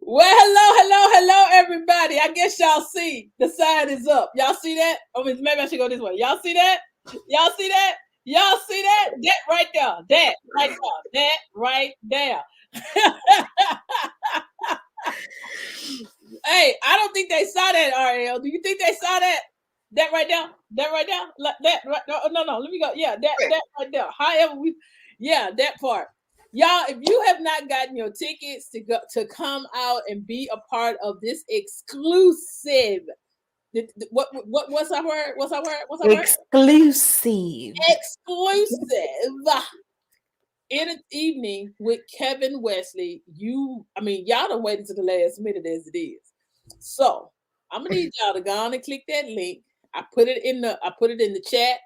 Well, hello, everybody. I guess y'all see the sign is up. Y'all see that? I mean, maybe I should go this way. Y'all see that? Y'all see that? Y'all see that? That right there. That right there. That right there. Hey, I don't think they saw that, RL. Do you think they saw that? That right there? That right there? That right? No. Let me go. Yeah, that right there. However, that part. Y'all, if you have not gotten your tickets to come out and be a part of this exclusive, what's our word? What's our word? What's our word? Exclusive. Exclusive in an evening with Kevin Wesley. Y'all don't wait until the last minute as it is. So I'm gonna need y'all to go on and click that link. I put it in the chat.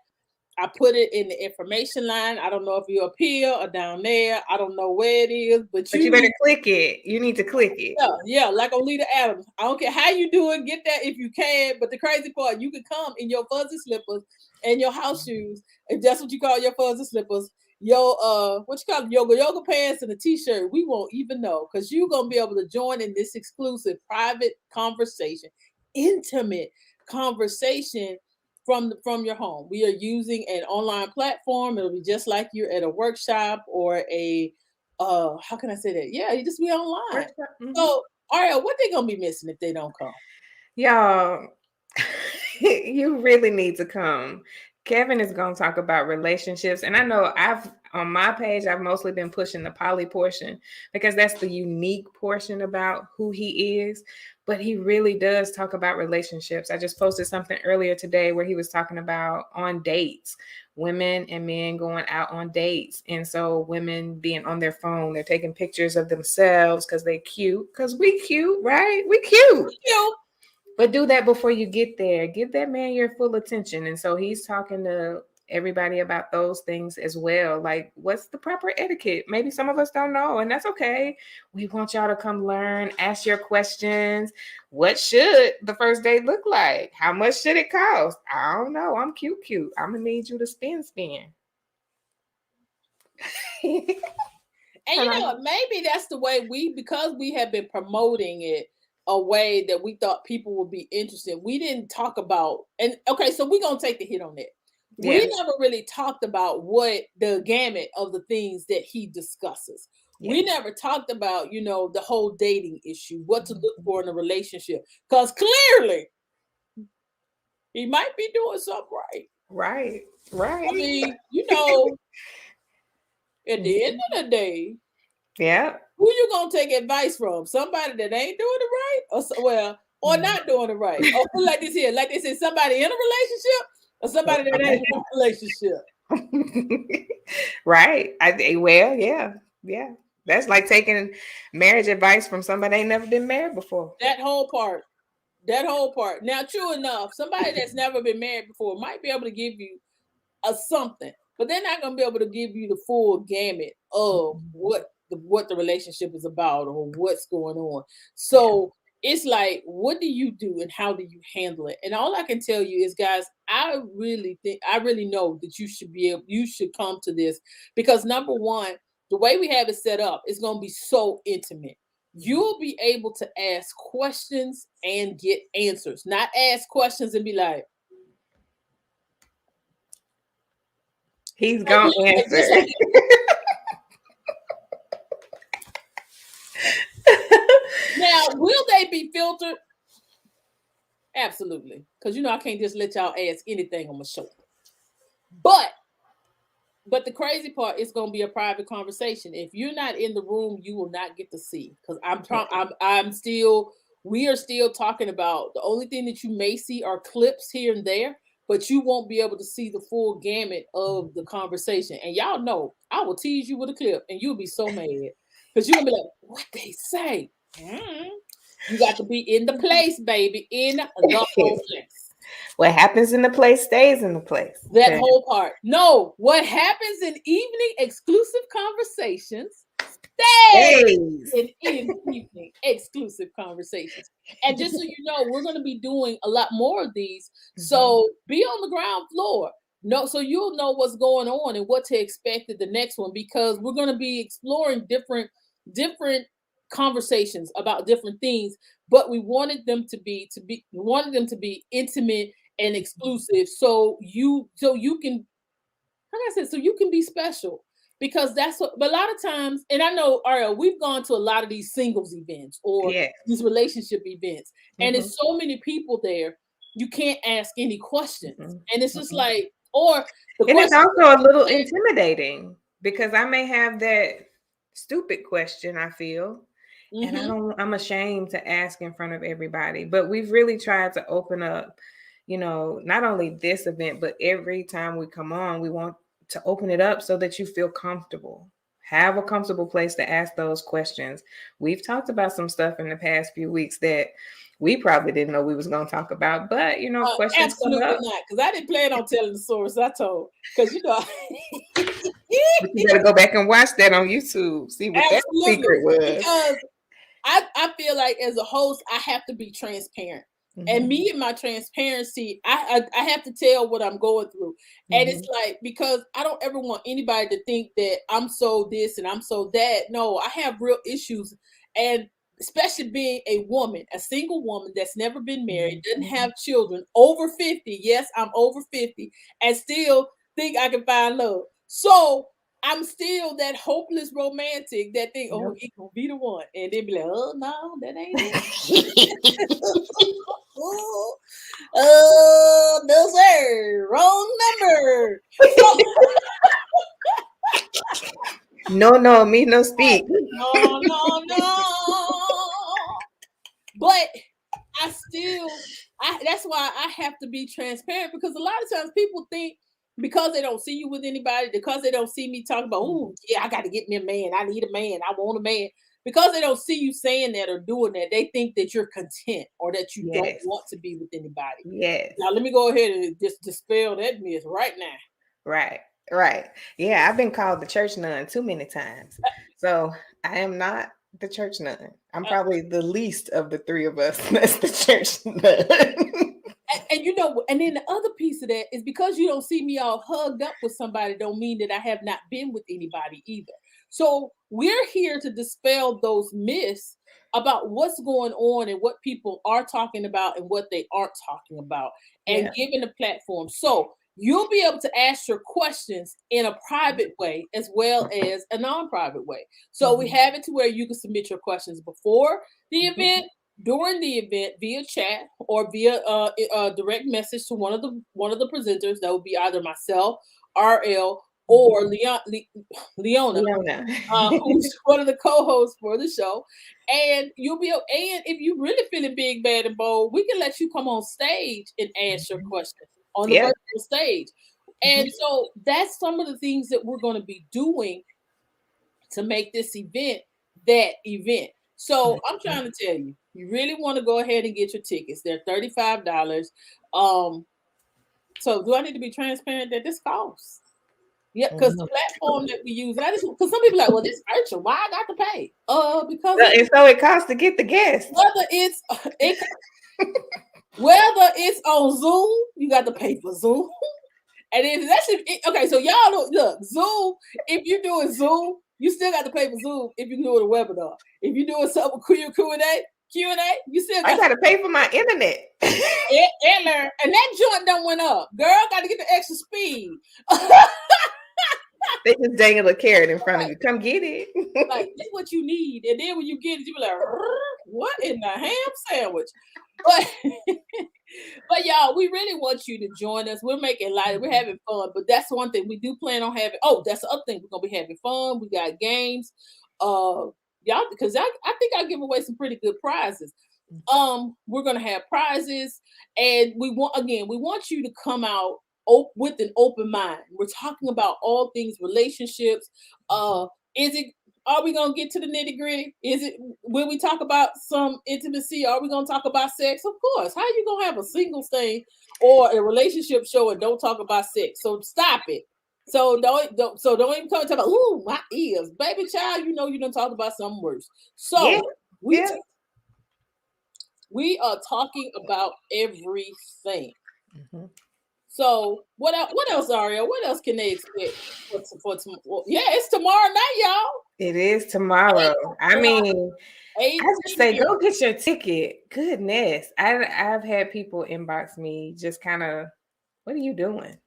I put it in the information line. I don't know if you're up here or down there. I don't know where it is, but you better click it. You need to click it. Yeah, like Olita Adams. I don't care how you do it. Get that if you can. But the crazy part, you can come in your fuzzy slippers and your house shoes, if that's what you call your fuzzy slippers. Your what you call yoga pants and a t-shirt. We won't even know because you're gonna be able to join in this exclusive private conversation, intimate conversation from your home. We are using an online platform. It'll be just like you're at a workshop or a how can I say that? Yeah, you just be online. Mm-hmm. So Ariel, what they gonna be missing if they don't come? Y'all, you really need to come. Kevin is going to talk about relationships. And I know on my page, I've mostly been pushing the poly portion because that's the unique portion about who he is. But he really does talk about relationships. I just posted something earlier today where he was talking about on dates, women and men going out on dates. And so women being on their phone, they're taking pictures of themselves because they're cute. Because we cute, right? We cute. Cute. But do that before you get there. Give that man your full attention. And so he's talking to everybody about those things as well. Like, what's the proper etiquette? Maybe some of us don't know, and that's okay. We want y'all to come learn, ask your questions. What should the first date look like? How much should it cost? I don't know. I'm cute. I'm going to need you to spin. And you know what? Maybe that's the way because we have been promoting it a way that we thought people would be interested. We didn't talk about, and okay, so we're gonna take the hit on that. We never really talked about what the gamut of the things that he discusses. We never talked about, the whole dating issue, what to look for in a relationship, because clearly he might be doing something right. Right. I mean, at the end of the day, who you gonna take advice from? Somebody that ain't doing it right, or not doing it right, or like this here, like they said, somebody in a relationship or somebody that ain't in a relationship. Right. Yeah. That's like taking marriage advice from somebody ain't never been married before. That whole part. Now, true enough, somebody that's never been married before might be able to give you a something, but they're not going to be able to give you the full gamut of what the relationship is about or what's going on. So it's like, what do you do and how do you handle it? And all I can tell you is, guys, I really know that you should come to this because number one, the way we have it set up is going to be so intimate. You'll be able to ask questions and get answers, not ask questions and be like, he's gonna answer. Now, will they be filtered? Absolutely. Because I can't just let y'all ask anything on my show. But the crazy part is going to be a private conversation. If you're not in the room, you will not get to see. Because we are still talking about the only thing that you may see are clips here and there, but you won't be able to see the full gamut of the conversation. And y'all know, I will tease you with a clip and you'll be so mad. Because you're going to be like, what they say? You got to be in the place, baby, in the whole place. What happens in the place stays in the place. That whole part. No, what happens in evening exclusive conversations stays in evening exclusive conversations. And just so you know, we're going to be doing a lot more of these. So be on the ground floor. So you'll know what's going on and what to expect at the next one, because we're going to be exploring different conversations about different things, but we wanted them to be we wanted them to be intimate and exclusive, so you can, like I said, so you can be special, because that's what. But a lot of times, and I know, Ariel, we've gone to a lot of these singles events or Yeah. these relationship events, and Mhm. it's so many people there. You can't ask any questions, Mhm. and it's just Mhm. like, or the And it's question. also a little intimidating because I may have that stupid question, I feel, and Mm-hmm. I'm ashamed to ask in front of everybody. But we've really tried to open up, not only this event, but every time we come on, we want to open it up so that you feel comfortable. Have a comfortable place to ask those questions. We've talked about some stuff in the past few weeks that we probably didn't know we was going to talk about, but questions come Absolutely up. not, because I didn't plan on telling the stories I told. Because But you gotta go back and watch that on YouTube. See what that absolutely, secret was. because I feel like as a host, I have to be transparent. And Mhm, me and my transparency, I have to tell what I'm going through. And it's mhm. like, because I don't ever want anybody to think that I'm so this and I'm so that. No, I have real issues. And especially being a woman, a single woman that's never been married, doesn't Mhm. have children, over 50. Yes, I'm over 50, and still think I can find love. So I'm still that hopeless romantic that think, oh, Yep. he gonna be the one, and then be like, oh no, that ain't it. Oh, no sir, wrong number. So No, me no speak. no, no, no. But I still, that's why I have to be transparent, because a lot of times people think, because they don't see you with anybody, because they don't see me talking about, oh yeah, I got to get me a man, I need a man, I want a man. Because they don't see you saying that or doing that, they think that you're content or that you don't Yes. want to be with anybody. Yes. Now let me go ahead and just dispel that myth right now. Right. Right. Yeah, I've been called the church nun too many times. So I am not the church nun. I'm Uh, probably the least of the three of us that's the church nun. and and then the other piece of that is, because you don't see me all hugged up with somebody, don't mean that I have not been with anybody either. So we're here to dispel those myths about what's going on and what people are talking about and what they aren't talking about, and Yeah. giving a platform. So you'll be able to ask your questions in a private way as well as a non-private way. So we Mhm. have it to where you can submit your questions before the Mhm. event, during the event, via chat, or via direct message to one of the presenters. That would be either myself, RL, or Leona, Leona. who's one of the co-hosts for the show. And you'll be, and if you really feeling big, bad, and bold, we can let you come on stage and ask your question on the Yeah. virtual stage. Mhm. And so that's some of the things that we're going to be doing to make this event that event. So I'm Mhm. trying to tell you, you really want to go ahead and get your tickets. They're $35. Um, so do I need to be transparent that this costs? Yeah, because the Mhm. platform that we use, and I just, because some people are like, well, this virtual, why I got to pay? Because Well, and so it costs to get the guests. whether it's it, whether it's on Zoom, you got to pay for Zoom. And if that's okay, so y'all look Zoom. If you're doing Zoom, you still got to pay for Zoom. If you're doing a webinar, if you're doing something Q&A, you still I got to gotta pay for my internet. learn. And that joint done went up. Girl, got to get the extra speed. They just dangle a carrot in front of you. Come get it. Like, this what you need. And then when you get it, you be like, what in the ham sandwich? But but y'all, we really want you to join us. We're making light, we're having fun, but that's one thing we do plan on having. Oh, that's the other thing. We're gonna be having fun. We got games. Y'all, because I think I give away some pretty good prizes. We're gonna have prizes, and we want you to come out with an open mind. We're talking about all things relationships. Is it, are we gonna get to the nitty gritty? Is it, when we talk about some intimacy, are we gonna talk about sex? Of course. How you gonna have a singles thing or a relationship show and don't talk about sex? So stop it. So don't even come and talk about, ooh, my ears, baby child. You know you don't talk about something worse. Yeah, So we yeah. we are talking about everything. Mhm. So what else? What else, Aria? What else can they expect for tomorrow? Yeah, it's tomorrow night, y'all. It is tomorrow. I Well, mean, I just say, go get your ticket. Goodness. I've had people inbox me just kind of, what are you doing?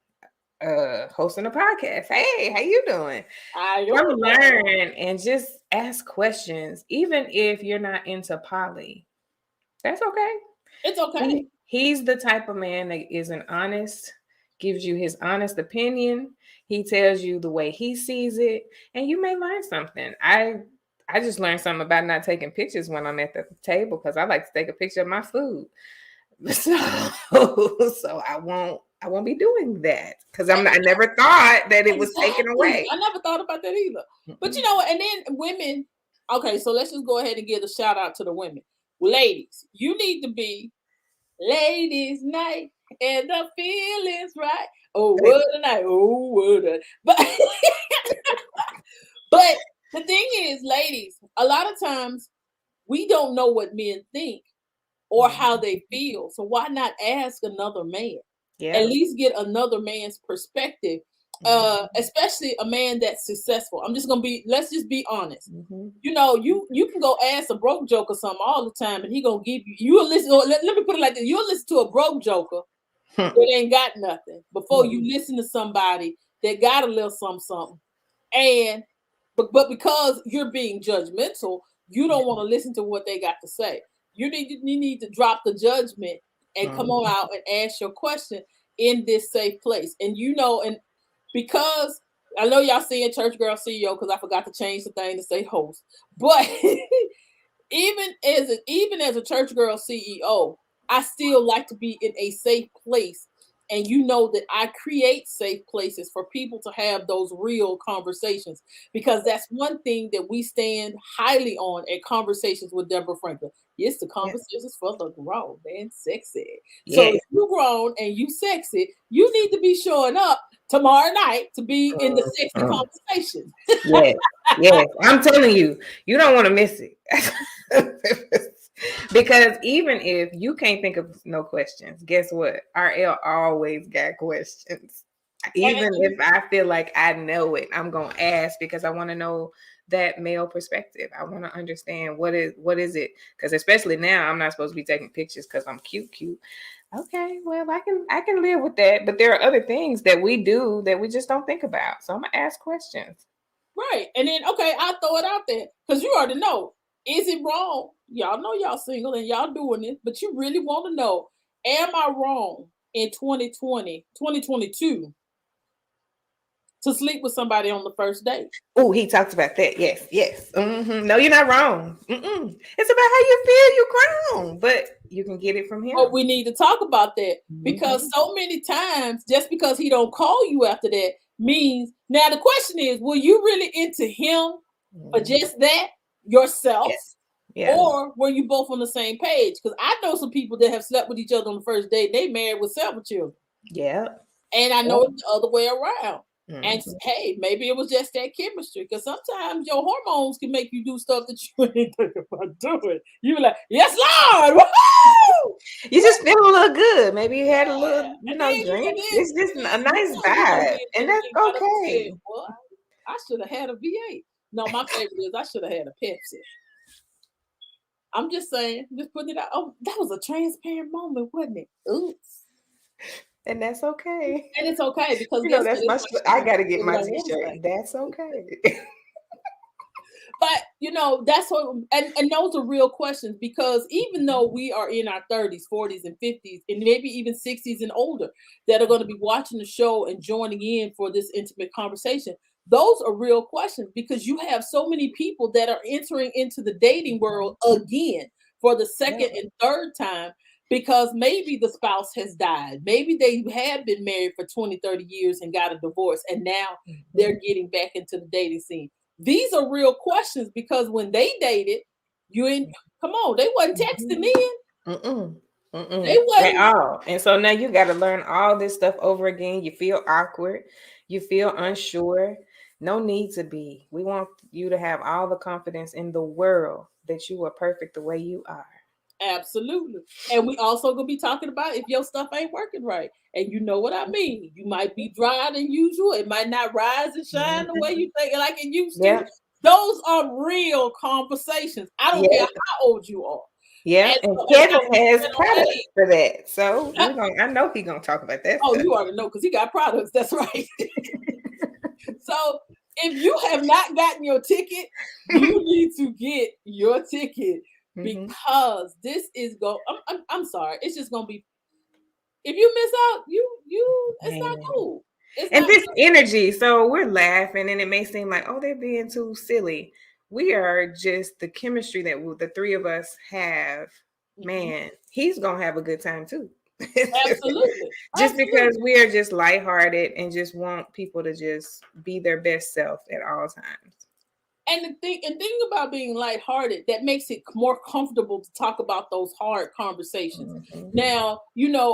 Hosting a podcast. Hey, how you doing? Come learn and just ask questions, even if you're not into poly. That's okay. It's okay. He's the type of man that isn't honest, gives you his honest opinion. He tells you the way he sees it, and you may learn something. I just learned something about not taking pictures when I'm at the table because I like to take a picture of my food. So I won't be doing that because I never thought that it was taken away. I never thought about that either. But you know, and then women. Okay, so let's just go ahead and give a shout out to the women. Ladies, you need to be ladies' night and the feelings right. Oh, what a night! Oh, what a. But the thing is, ladies, a lot of times we don't know what men think or how they feel. So why not ask another man? Yeah. At least get another man's perspective, especially a man that's successful. Let's just be honest. You know, you can go ask a broke joker something all the time and he gonna give you'll listen, let me put it like this, you'll listen to a broke joker that ain't got nothing before you listen to somebody that got a little something. And but because you're being judgmental, you don't want to listen to what they got to say. You need to drop the judgment and come on out and ask your question in this safe place. And you know, and because I know y'all seeing Church Girl CEO because I forgot to change the thing to say host, but even as a Church Girl CEO, I still like to be in a safe place. And you know that I create safe places for people to have those real conversations, because that's one thing that we stand highly on at Conversations with Deborah Franklin. It's the conversations for the grown and sexy. So if you're grown and you sexy, you need to be showing up tomorrow night to be in the sexy conversation. Yes. I'm telling you, you don't want to miss it. Because even if you can't think of no questions, guess what? RL always got questions. Even if I feel like I know it, I'm going to ask because I want to know that male perspective. I want to understand what is it? Because especially now, I'm not supposed to be taking pictures because I'm cute. Okay, well, I can live with that. But there are other things that we do that we just don't think about. So I'm going to ask questions. Right. And then, okay, I'll throw it out there because you already know. Is it wrong? Y'all know y'all single and y'all doing it, but you really want to know, am I wrong in 2022 to sleep with somebody on the first date? Oh, he talks about that. Yes. No, you're not wrong. It's about how you feel. You're grown, but you can get it from him. But we need to talk about that because so many times, just because he don't call you after that means, now the question is, were you really into him for just that yourself? Or were you both on the same page? Because I know some people that have slept with each other on the first date. They married with several children. And I know it's the other way around. And hey, maybe it was just that chemistry. Because sometimes your hormones can make you do stuff that you ain't thinking about doing. You're like, yes, Lord! Woo-hoo! You just feel a little good. Maybe you had a little, drink. It's just a nice vibe. And that's okay. Well, I should have had a V8. No, my favorite is I should have had a Pepsi. I'm just saying, just putting it out. Oh, that was a transparent moment, wasn't it? Oops. And that's okay. And it's okay because that's my. I got to get my T-shirt. That's okay. But that's what, and those are real questions, because even though we are in our 30s, 40s, and 50s, and maybe even 60s and older, that are going to be watching the show and joining in for this intimate conversation, those are real questions, because you have so many people that are entering into the dating world again for the second and third time, because maybe the spouse has died. Maybe they have been married for 20, 30 years and got a divorce, and now they're getting back into the dating scene. These are real questions, because when they dated, come on, they wasn't texting then. They wasn't at all. And so now you got to learn all this stuff over again. You feel awkward. You feel unsure. No need to be. We want you to have all the confidence in the world that you are perfect the way you are. Absolutely. And we also gonna be talking about if your stuff ain't working right. And you know what I mean. You might be drier than usual. It might not rise and shine the way you think like it used to. Those are real conversations. I don't care how old you are. Yeah, And and so, and Kevin not has depending on products age. for that. So I know he's gonna talk about that Oh, stuff. you already know because he got products. That's right. So if you have not gotten your ticket, you need to get your ticket Mhm. because this is I'm sorry. It's just gonna be if you miss out, it's not Man. cool. It's And not this cool. energy, so we're laughing, and it may seem like, oh, they're being too silly. We are just the chemistry that the three of us have. Mhm. Man, he's gonna have a good time too. Absolutely. Just because Absolutely. we are just lighthearted and just want people to just be their best self at all times. And the thing about being lighthearted that makes it more comfortable to talk about those hard conversations. Mhm. Now,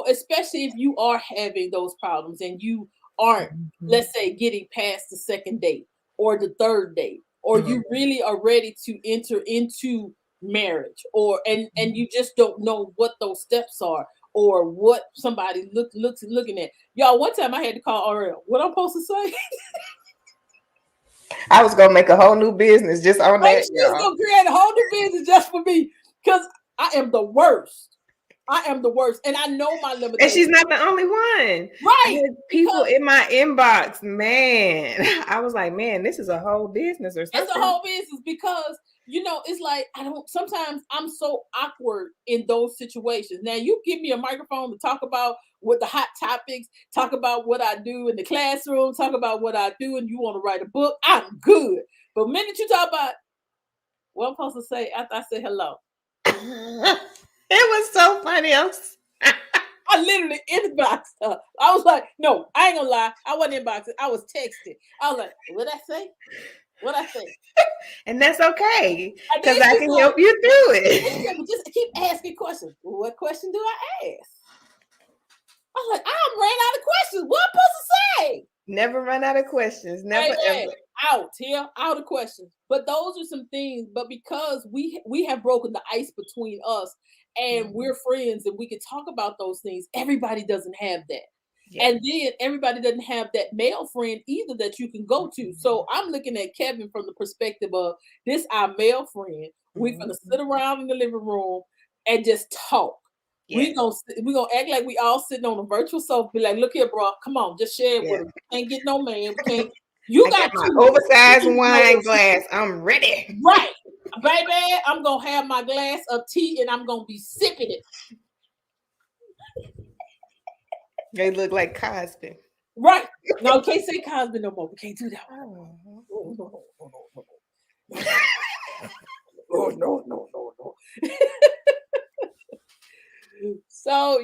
especially if you are having those problems and you aren't, Mhm. let's say, getting past the second date or the third date, or Mhm. you really are ready to enter into marriage, or and you just don't know what those steps are or what somebody looking at. Y'all, one time I had to call RL. What I'm supposed to say? I was gonna make a whole new business just on Right? that, She's y'all. gonna create a whole new business just for me because I am the worst. I am the worst, and I know my And she's limitations. not the only one. I Right? had people Because in my inbox, man. I was like, man, this is a whole business or it's a something. whole business. Because it's like I don't. Sometimes I'm so awkward in those situations. Now you give me a microphone to talk about what the hot topics, talk about what I do in the classroom, talk about what I do, and you want to write a book. I'm good. But the minute you talk about what I'm supposed to say after I say hello. It was so funny. I literally inboxed her. I was like, no, I ain't gonna lie. I wasn't inboxing. I was texting. I was like, what I say? What I say? And that's okay And then because I she's can like, help you through then she it. said, but just keep asking questions. Well, what question do I ask? I was like, I ran out of questions. What I'm supposed to say? Never run out of questions. Never Amen. ever. Out of questions. But those are some things. But because we have broken the ice between us and we're friends and we can talk about those things, everybody doesn't have that. Yeah. And then everybody doesn't have that male friend either that you can go to. So I'm looking at Kevin from the perspective of this our male friend. We're gonna sit around in the living room and just talk. Yeah. We gonna act like we all sitting on a virtual sofa. Be like, look here, bro. Come on, just share it Yeah. with us. We can't get no man. We can't. You I got got my 2 minutes. You oversized need to know wine what's glass. I'm ready. right, baby. I'm gonna have my glass of tea and I'm gonna be sipping it. They look like Cosby. Right. No, we can't say Cosby no more. We can't do that. Oh. Oh, no. Oh, no. So,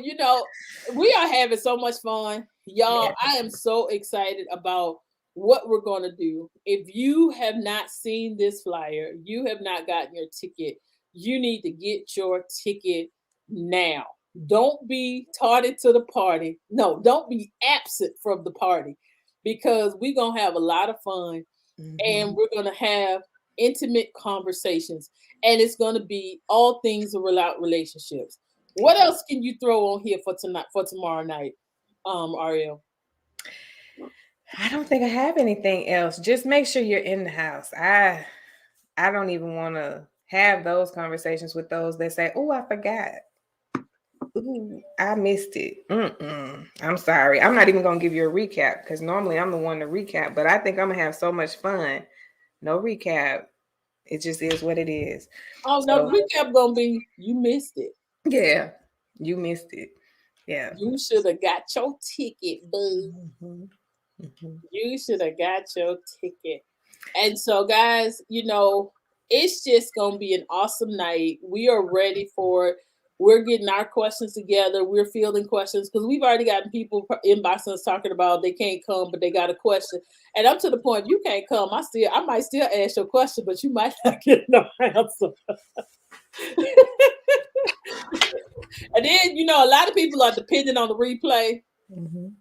we are having so much fun. Y'all, Yeah. I am so excited about what we're going to do. If you have not seen this flyer, you have not gotten your ticket, you need to get your ticket now. Don't be tardy to the party. No, don't be absent from the party because we're going to have a lot of fun and Mhm. we're going to have intimate conversations and it's going to be all things about relationships. What else can you throw on here for tonight, for tomorrow night, Ariel? I don't think I have anything else. Just make sure you're in the house. I don't even want to have those conversations with those that say, "Oh, I forgot. Ooh, I missed it." I'm sorry. I'm not even gonna give you a recap because normally I'm the one to recap, but I think I'm gonna have so much fun. No recap. It just is what it is. Oh no, So the recap gonna be you missed it. yeah, you missed it. Yeah. You should have got your ticket, boo. Mhm. Mhm. You should have got your ticket. And so, guys, it's just gonna be an awesome night. We are ready for it. We're getting our questions together. We're fielding questions because we've already gotten people inboxing us talking about they can't come, but they got a question. And I'm to the point, if you can't come, I might still ask your question, but you might not get no answer. And then, a lot of people are depending on the replay. Mhm.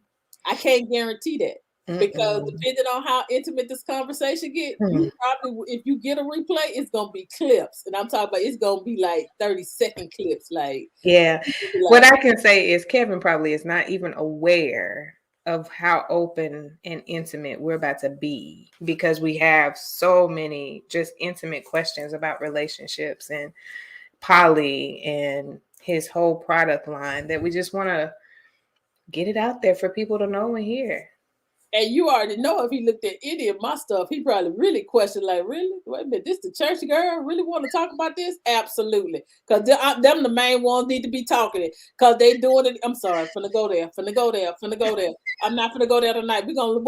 I can't guarantee that because Mm-mm. depending on how intimate this conversation get, Hmm. you probably, if you get a replay, it's gonna be clips, and I'm talking about it's gonna be like 30-second clips. Like, Yeah. you be What like, I can say is Kevin probably is not even aware of how open and intimate we're about to be, because we have so many just intimate questions about relationships and Polly and his whole product line that we just want to get it out there for people to know and hear. And you already know if he looked at any of my stuff, he probably really questioned, like, really? Wait a minute, this the church girl really want to talk about this? Absolutely. Because them the main ones need to be talking it. Because they doing it. I'm sorry, finna go there, finna go there, finna go there. I'm not finna go there tonight. We got to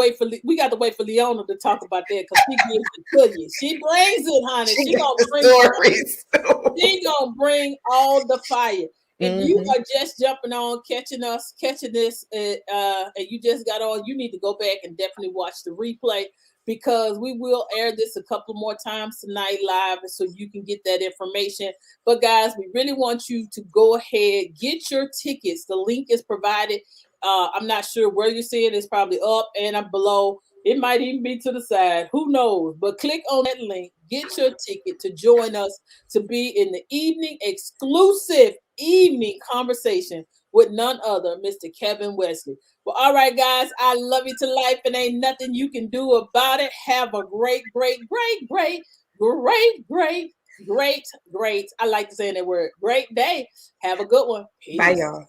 wait for Leona to talk about that because she gives it to you. She brings it, honey. She She got gonna the bring stories. she gonna bring all the fire. If you Mhm. are just jumping on, catching this, and you just got on, you need to go back and definitely watch the replay because we will air this a couple more times tonight live so you can get that information. But guys, we really want you to go ahead, get your tickets. The link is provided. I'm not sure where you see it. It's probably up and up below. It might even be to the side. Who knows? But click on that link. Get your ticket to join us to be in the exclusive evening conversation with none other, Mr. Kevin Wesley. Well, all right, guys, I love you to life and ain't nothing you can do about it. Have a great, I like to say that word, great day. Have a good one. Bye, Peace. y'all.